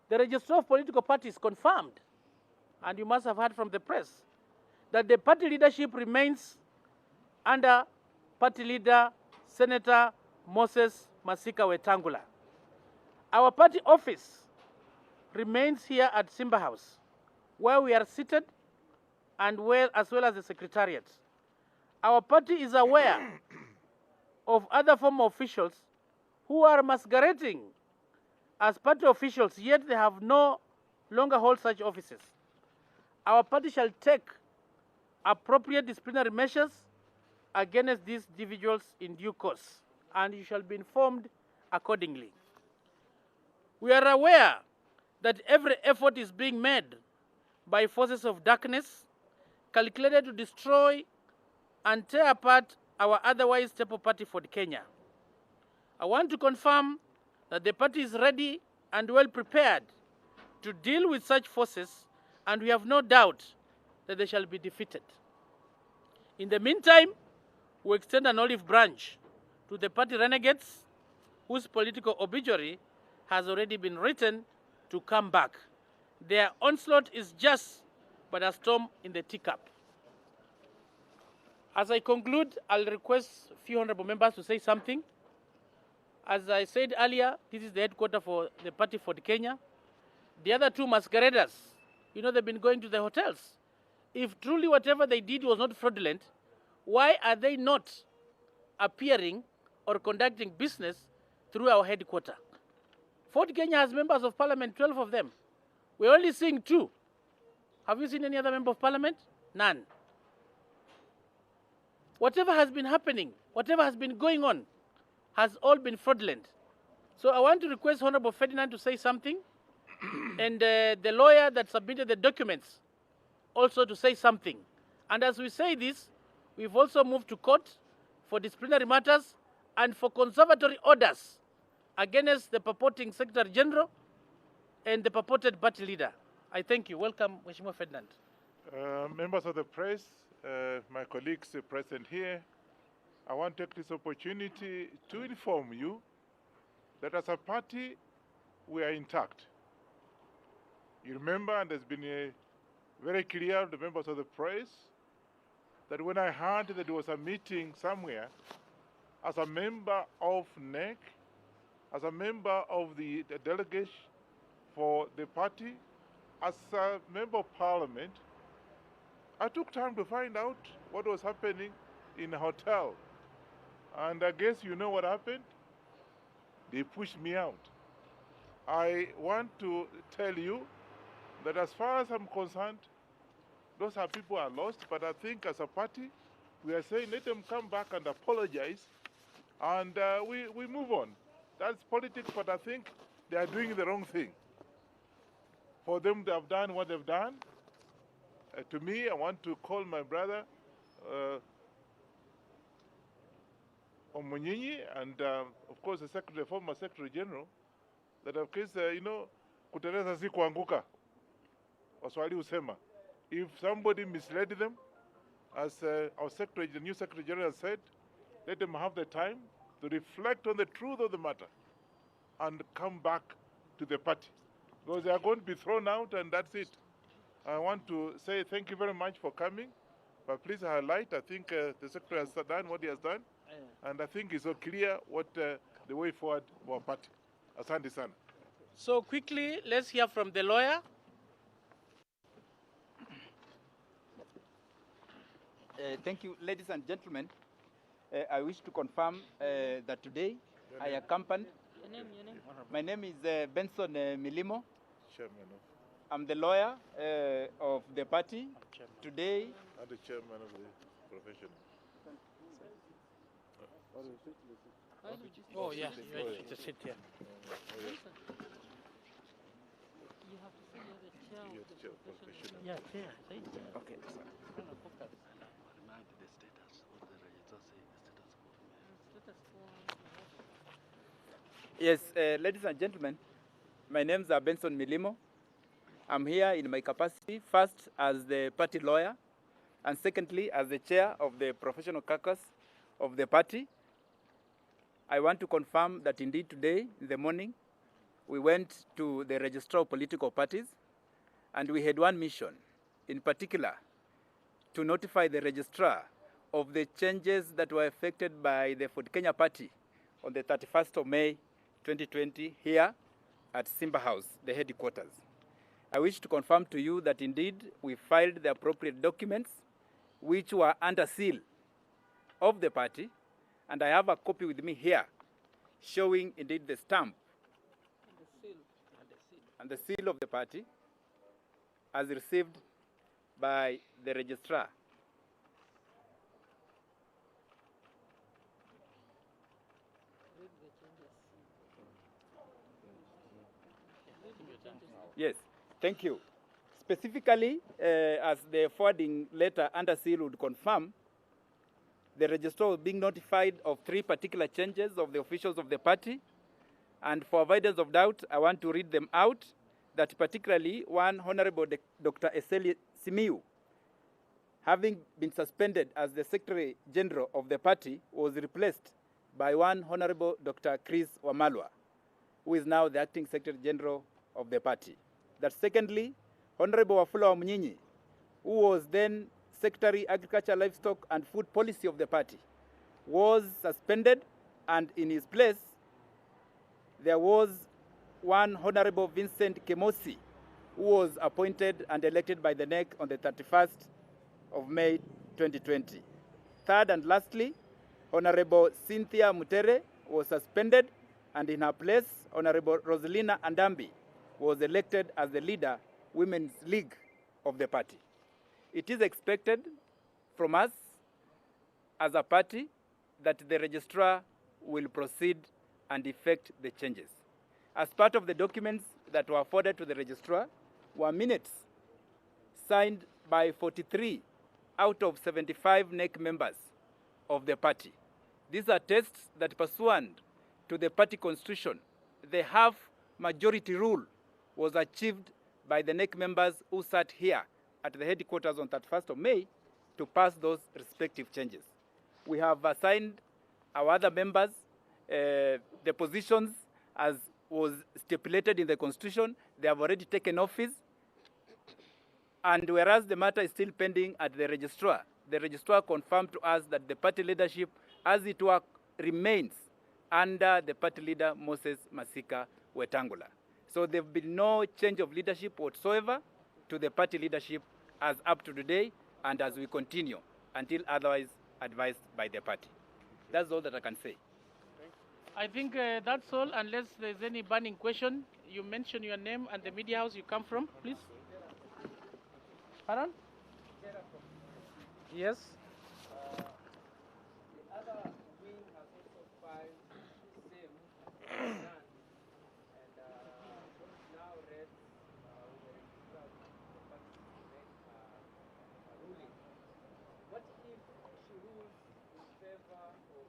the registrar of political parties confirmed, and you must have heard from the press, that the party leadership remains under party leader Senator Moses Masika Wetangula. Our party office remains here at Simba House, where we are seated, and as well as the secretariat. Our party is aware of other former officials who are masquerading as party officials, yet they have no longer hold such offices. Our party shall take appropriate disciplinary measures against these individuals in due course, and you shall be informed accordingly. We are aware that every effort is being made by forces of darkness calculated to destroy and tear apart our otherwise stable party for Kenya. I want to confirm that the party is ready and well prepared to deal with such forces, and we have no doubt that they shall be defeated. In the meantime, we extend an olive branch to the party renegades whose political obituary has already been written to come back. Their onslaught is just but a storm in the teacup. As I conclude, I'll request a few honorable members to say something. As I said earlier, this is the headquarters for the party for Kenya. The other two masqueraders, you know, they've been going to the hotels. If truly whatever they did was not fraudulent, why are they not appearing or conducting business through our headquarters? Fort Kenya has members of parliament, 12 of them. We're only seeing 2. Have you seen any other member of parliament? None. Whatever has been happening, whatever has been going on, has all been fraudulent. So I want to request Honorable Ferdinand to say something, and the lawyer that submitted the documents also to say something. And as we say this, we've also moved to court for disciplinary matters and for conservatory orders against the purporting Secretary General and the purported party leader. I thank you. Welcome, Mheshimiwa Ferdinand. Members of the press, my colleagues present here, I want to take this opportunity to inform you that as a party, we are intact. You remember, and there's been very clear to the members of the press, that when I heard that there was a meeting somewhere, as a member of NEC, as a member of the delegation for the party, as a member of parliament, I took time to find out what was happening in a hotel. And I guess you know what happened? They pushed me out. I want to tell you that as far as I'm concerned, those are people are lost, but I think as a party, we are saying let them come back and apologize, and we move on. That's politics, but I think they are doing the wrong thing. For them to have done what they've done, to me, I want to call my brother Omunyinyi and of course the former Secretary General, that of course, you know, kuteleza si kuanguka. Waswahili husema. If somebody misled them, as our secretary, the new Secretary General said, let them have the time to reflect on the truth of the matter and come back to the party. Because they are going to be thrown out, and that's it. I want to say thank you very much for coming, but please highlight, I think the Secretary has done what he has done, and I think it's so clear what the way forward for our party. Asante sana. So quickly, let's hear from the lawyer. Thank you, ladies and gentlemen. I wish to confirm that today I accompanied. Your name? My name is Benson Milimo. Chairman of. I'm the lawyer of the party. Today. And the chairman of the profession. Oh, yeah, just sit here. You have to say you're the chair of the profession. Yeah, chair. Okay. Yes, ladies and gentlemen, my name is Benson Milimo. I'm here in my capacity, first as the party lawyer, and secondly as the chair of the professional caucus of the party. I want to confirm that indeed today, in the morning, we went to the registrar of political parties, and we had one mission, in particular, to notify the registrar of the changes that were effected by the Ford Kenya Party on the 31st of May 2020 here at Simba House, the headquarters. I wish to confirm to you that indeed we filed the appropriate documents which were under seal of the party, and I have a copy with me here showing indeed the stamp and the seal of the party as received by the registrar. Yes, thank you. Specifically, as the forwarding letter under seal would confirm, the registrar was being notified of 3 particular changes of the officials of the party. And for avoidance of doubt, I want to read them out, that particularly one Honorable Dr. ESELI Simiyu, having been suspended as the Secretary General of the party, was replaced by one Honorable Dr. Chris Wamalwa, who is now the Acting Secretary General of the party. That secondly, Honorable Wafula Wamunyinyi, who was then Secretary Agriculture, Livestock and Food Policy of the party, was suspended, and in his place there was one Honorable Vincent Kemosi, who was appointed and elected by the NEC on the 31st of May 2020. Third and lastly, Honorable Cynthia Mutere was suspended, and in her place, Honorable Rosalina Andambi was elected as the leader, Women's League of the party. It is expected from us as a party that the registrar will proceed and effect the changes. As part of the documents that were forwarded to the registrar were minutes signed by 43 out of 75 NEC members of the party. These are tests that, pursuant to the party constitution, the half majority rule was achieved by the NEC members who sat here at the headquarters on 31st of May to pass those respective changes. We have assigned our other members the positions as was stipulated in the Constitution. They have already taken office. And whereas the matter is still pending at the registrar confirmed to us that the party leadership, as it were, remains under the party leader, Moses Masika Wetangula. So there have been no change of leadership whatsoever to the party leadership as up to today and as we continue until otherwise advised by the party. That's all that I can say. I think that's all, unless there's any burning question. You mention your name and the media house you come from, please. Pardon? Yes. The other wing has also filed the same and now read with the registrar the party to make a ruling. What if she rules in favor of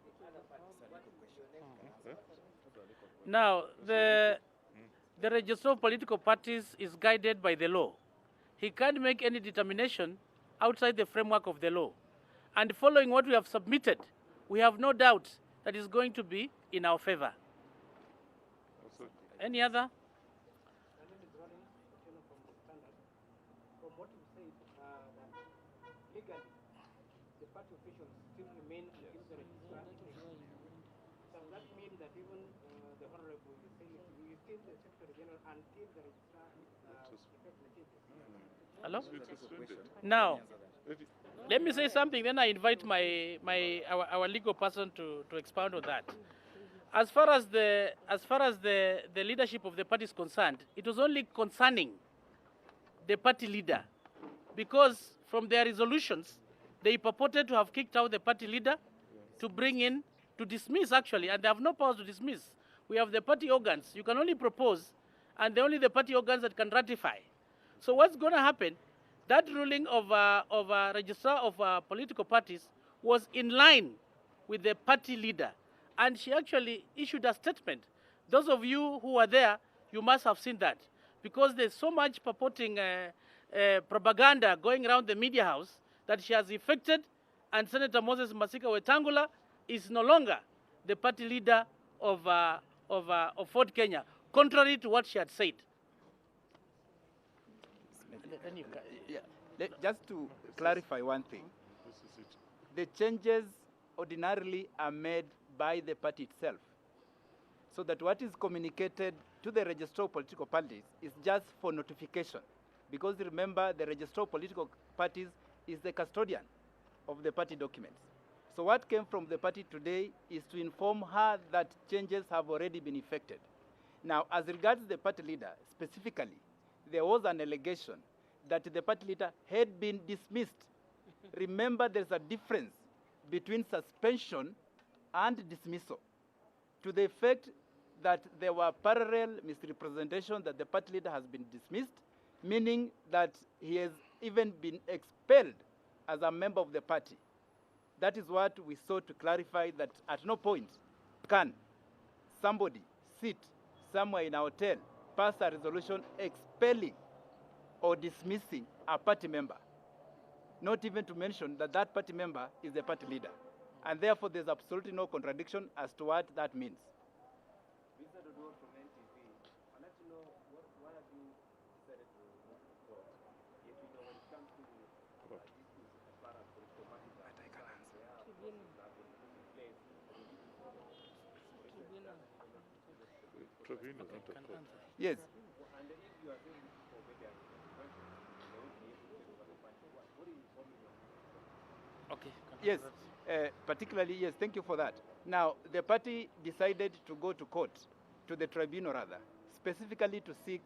the other party? What is your next answer? Now, the registrar of political parties is guided by the law. He can't make any determination outside the framework of the law. And following what we have submitted, we have no doubt that it's going to be in our favor. Any other? My name is Ronnie Otieno from the Standard. From what you said, that legally the party officials still remain until the registrar takes. Does that mean that even the Honorable ESELI is still the Secretary General until the registrar effects the changes? Hello? Now, let me say something, then I invite our legal person to expound on that. As far as the leadership of the party is concerned, it was only concerning the party leader, because from their resolutions, they purported to have kicked out the party leader to dismiss actually, and they have no power to dismiss. We have the party organs. You can only propose, and only the party organs that can ratify. So what's going to happen? That ruling of a registrar of political parties was in line with the party leader, and she actually issued a statement. Those of you who were there, you must have seen that, because there's so much purporting propaganda going around the media house that she has effected, and Senator Moses Masika Wetangula is no longer the party leader of of Fort Kenya, contrary to what she had said. Then you Just to clarify one thing, the changes ordinarily are made by the party itself, so that what is communicated to the registrar of political parties is just for notification. Because remember, the registrar of political parties is the custodian of the party documents. So what came from the party today is to inform her that changes have already been effected. Now, as regards the party leader, specifically, there was an allegation that the party leader had been dismissed. Remember, there's a difference between suspension and dismissal, to the effect that there were parallel misrepresentations that the party leader has been dismissed, meaning that he has even been expelled as a member of the party. That is what we sought to clarify, that at no point can somebody sit somewhere in a hotel, pass a resolution expelling or dismissing a party member, not even to mention that that party member is the party leader. And therefore, there's absolutely no contradiction as to what that means. Yes. Okay. Yes, particularly, yes, thank you for that. Now, the party decided to go to court, to the tribunal rather, specifically to seek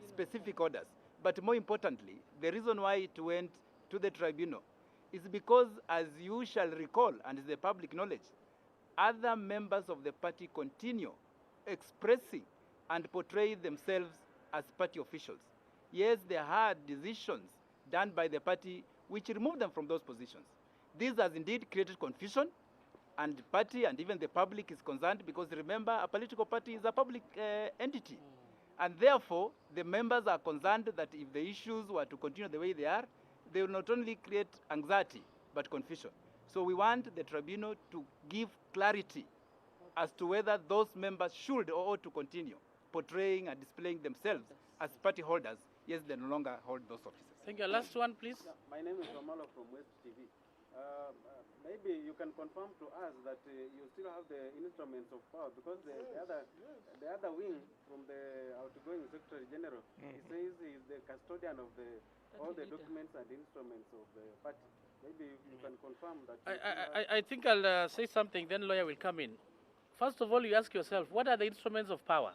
specific orders. But more importantly, the reason why it went to the tribunal is because, as you shall recall, and is the public knowledge, other members of the party continue expressing and portray themselves as party officials. Yes, there are decisions done by the party which removed them from those positions. This has indeed created confusion, and the party and even the public is concerned, because remember, a political party is a public entity. And therefore, the members are concerned that if the issues were to continue the way they are, they will not only create anxiety, but confusion. So we want the tribunal to give clarity as to whether those members should or ought to continue portraying and displaying themselves as party holders. Yes, they no longer hold those offices. Thank you. Last one, please. My name is Romalo from West TV. Maybe you can confirm to us that you still have the instruments of power, because the other wing from the outgoing Secretary General, he says he is the custodian of all the documents and instruments of the party. Maybe you can confirm that. I think I'll say something, then lawyer will come in. First of all, you ask yourself, what are the instruments of power?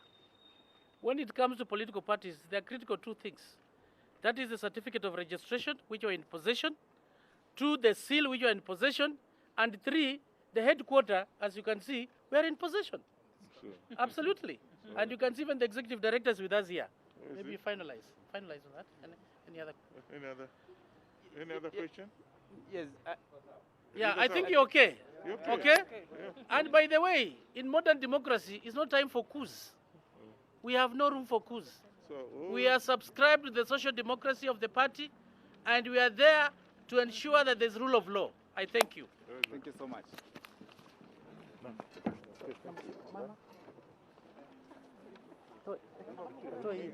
When it comes to political parties, there are critical two things. That is the certificate of registration, which you are in possession. 2, the seal, which you are in possession. And 3, the headquarter, as you can see, we are in possession. Sure. Absolutely. Sure. And you can see even the executive directors with us here. Maybe finalize on that. Any other? Any other question? Yes. Yeah, I think you're okay. You're okay. Okay? Yeah. And by the way, in modern democracy, it's no time for coups. We have no room for coups. So, We are subscribed to the social democracy of the party, and we are there to ensure that there's rule of law. I thank you. Thank you so much. Really,